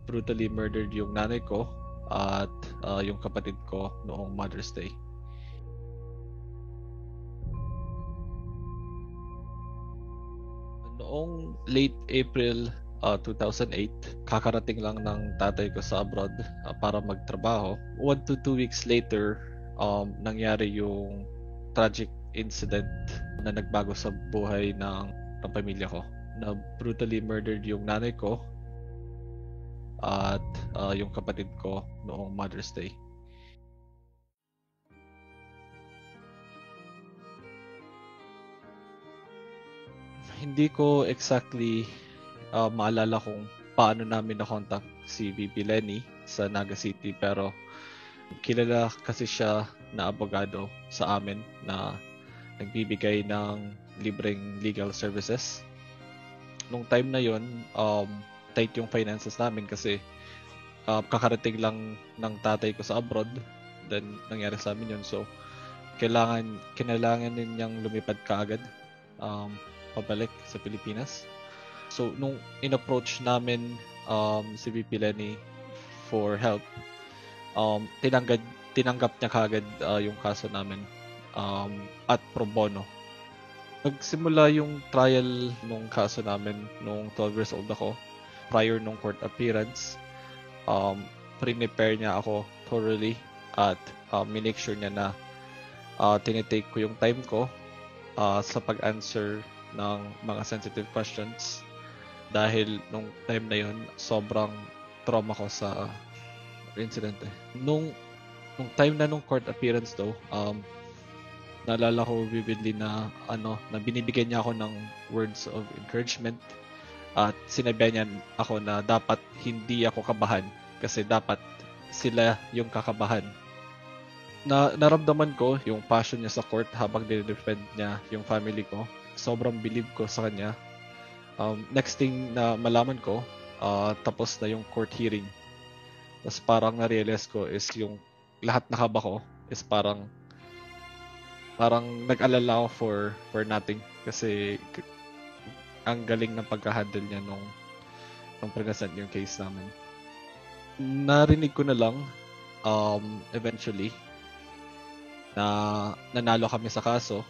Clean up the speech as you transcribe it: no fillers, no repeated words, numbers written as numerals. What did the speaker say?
brutally murdered yung nanay ko at yung kapatid ko noong Mother's Day. Noong late April 2008, kakarating lang ng tatay ko sa abroad para magtrabaho. 1 to 2 weeks later, nangyari yung tragic incident na nagbago sa buhay ng pamilya ko. Na brutally murdered yung nanay ko at yung kapatid ko noong Mother's Day. Hindi ko exactly maalala kung paano namin na-contact si VP Lenny sa Naga City, pero kilala kasi siya na abogado sa amin na nagbibigay ng libreng legal services. Nung time na yon, tight yung finances namin kasi kakarating lang ng tatay ko sa abroad, then nangyari sa amin yun. So, kinailangan din niyang lumipad kaagad pabalik sa Pilipinas. So, nung in-approach namin si VP Lenny for help, tinanggap niya kaagad yung kaso namin at pro bono. Nagsimula yung trial nung kaso namin nung 12 years old ako. Prior nung court appearance, prepare niya ako thoroughly at minake sure niya na tinitake ko yung time ko sa pag-answer ng mga sensitive questions dahil nung time na yun sobrang trauma ko sa incident. Nung time na nung court appearance daw, naalala ko vividly na na binibigyan niya ako ng words of encouragement at sinabihan niya ako na dapat hindi ako kabahan kasi dapat sila yung kakabahan. Naramdaman ko yung passion niya sa court habang dinidefend niya yung family ko. Sobrang believe ko sa kanya. Next thing na malaman ko, tapos na yung court hearing. Tapos parang na-realize ko is yung lahat na kaba ko is parang nag-alala ako for nothing kasi ang galing ng pagka-handle niya nung present yung case namin. Narinig ko na lang eventually na nanalo kami sa kaso